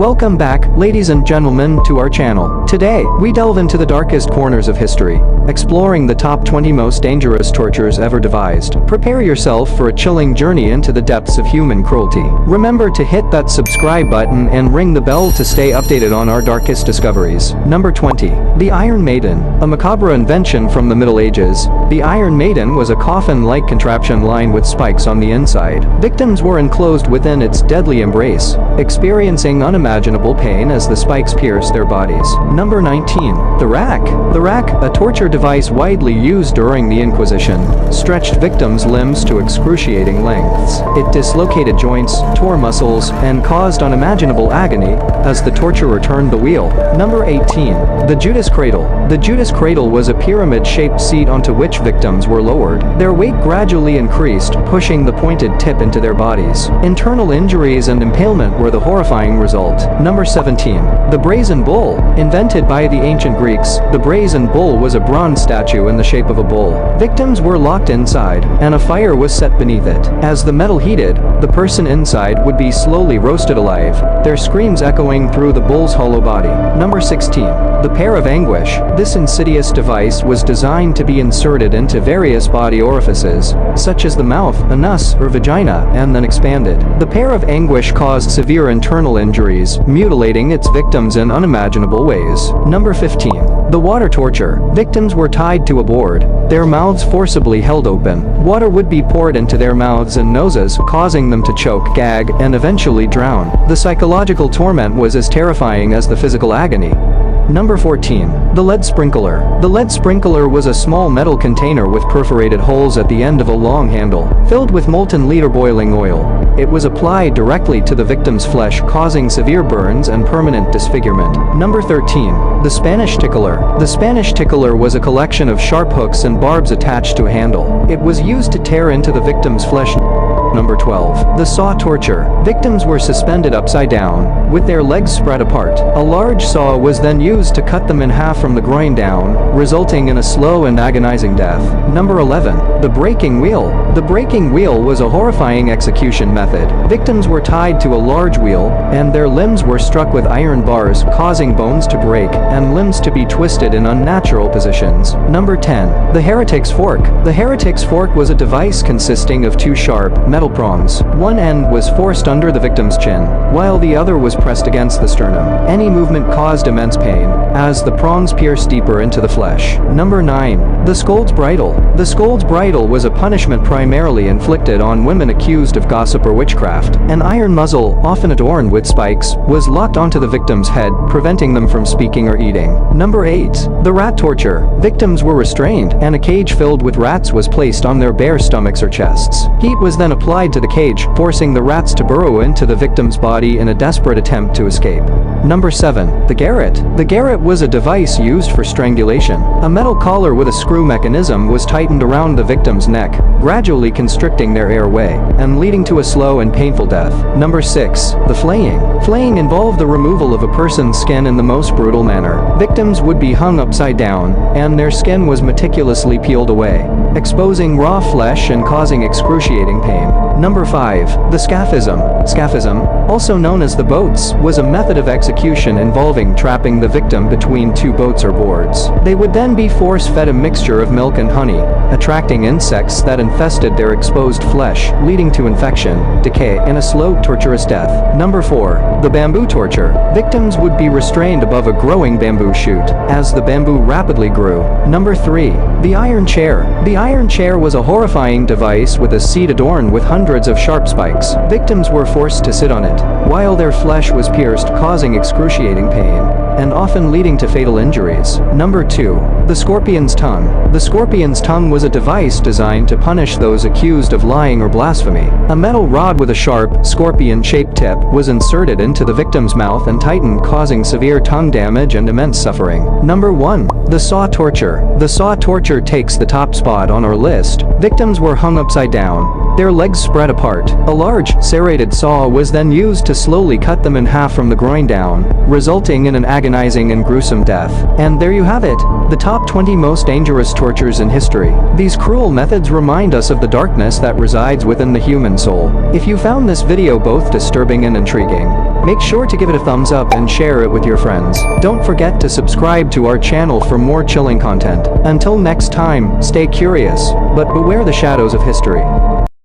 Welcome back, ladies and gentlemen, to our channel. Today, we delve into the darkest corners of history, exploring the top 20 most dangerous tortures ever devised. Prepare yourself for a chilling journey into the depths of human cruelty. Remember to hit that subscribe button and ring the bell to stay updated on our darkest discoveries. Number 20. The Iron Maiden. A macabre invention from the Middle Ages, the Iron Maiden was a coffin-like contraption lined with spikes on the inside. Victims were enclosed within its deadly embrace, experiencing unimaginable pain as the spikes pierced their bodies. Number 19. The rack. The rack, a torture device widely used during the Inquisition, stretched victims' limbs to excruciating lengths. It dislocated joints, tore muscles, and caused unimaginable agony as the torturer turned the wheel. Number 18. The Judas Cradle. The Judas Cradle was a pyramid-shaped seat onto which victims were lowered. Their weight gradually increased, pushing the pointed tip into their bodies. Internal injuries and impalement were the horrifying result. Number 17. The Brazen Bull. Invented by the ancient Greeks, the Brazen Bull was a bronze statue in the shape of a bull. Victims were locked inside, and a fire was set beneath it. As the metal heated, the person inside would be slowly roasted alive, their screams echoing through the bull's hollow body. Number 16. The Pear of Anguish. This insidious device was designed to be inserted into various body orifices, such as the mouth, anus, or vagina, and then expanded. The Pear of Anguish caused severe internal injuries, mutilating its victims in unimaginable ways. Number 15. The water torture. Victims were tied to a board, their mouths forcibly held open. Water would be poured into their mouths and noses, causing them to choke, gag, and eventually drown. The psychological torment was as terrifying as the physical agony. Number 14. The lead sprinkler. The lead sprinkler was a small metal container with perforated holes at the end of a long handle, filled with molten lead or boiling oil. It was applied directly to the victim's flesh, causing severe burns and permanent disfigurement. Number 13. The Spanish tickler. The Spanish tickler was a collection of sharp hooks and barbs attached to a handle. It was used to tear into the victim's flesh. Number 12. The saw torture. Victims were suspended upside down, with their legs spread apart. A large saw was then used to cut them in half from the groin down, resulting in a slow and agonizing death. Number 11. The breaking wheel. The breaking wheel was a horrifying execution method. Victims were tied to a large wheel, and their limbs were struck with iron bars, causing bones to break and limbs to be twisted in unnatural positions. Number 10. The heretic's fork. The heretic's fork was a device consisting of two sharp, metal prongs. One end was forced under the victim's chin, while the other was pressed against the sternum. Any movement caused immense pain, as the prongs pierced deeper into the flesh. Number 9. The Scold's Bridle. The Scold's Bridle was a punishment primarily inflicted on women accused of gossip or witchcraft. An iron muzzle, often adorned with spikes, was locked onto the victim's head, preventing them from speaking or eating. Number 8. The rat torture. Victims were restrained, and a cage filled with rats was placed on their bare stomachs or chests. Heat was then applied to the cage, forcing the rats to burrow into the victim's body in a desperate attempt to escape. Number 7. The garrote. The garrote was a device used for strangulation. A metal collar with a screw mechanism was tightened around the victim's neck, gradually constricting their airway, and leading to a slow and painful death. Number 6. The flaying. Flaying involved the removal of a person's skin in the most brutal manner. Victims would be hung upside down, and their skin was meticulously peeled away, exposing raw flesh and causing excruciating pain. Number 5. The scaphism. Scaphism, also known as the boats, was a method of execution involving trapping the victim between two boats or boards. They would then be force-fed a mixture of milk and honey, attracting insects that infested their exposed flesh, leading to infection, decay, and a slow, torturous death. Number 4. The bamboo torture. Victims would be restrained above a growing bamboo shoot, as the bamboo rapidly grew. Number 3. The iron chair. The iron chair was a horrifying device with a seat adorned with hundreds of sharp spikes. Victims were forced to sit on it, while their flesh was pierced, causing excruciating pain, and often leading to fatal injuries. Number 2. The scorpion's tongue. The scorpion's tongue was a device designed to punish those accused of lying or blasphemy. A metal rod with a sharp, scorpion-shaped tip was inserted into the victim's mouth and tightened, causing severe tongue damage and immense suffering. Number 1. The saw torture. The saw torture takes the top spot on our list. Victims were hung upside down, their legs spread apart. A large, serrated saw was then used to slowly cut them in half from the groin down, resulting in an agonizing and gruesome death. And there you have it, the top 20 most dangerous tortures in history. These cruel methods remind us of the darkness that resides within the human soul. If you found this video both disturbing and intriguing, make sure to give it a thumbs up and share it with your friends. Don't forget to subscribe to our channel for more chilling content. Until next time, stay curious, but beware the shadows of history.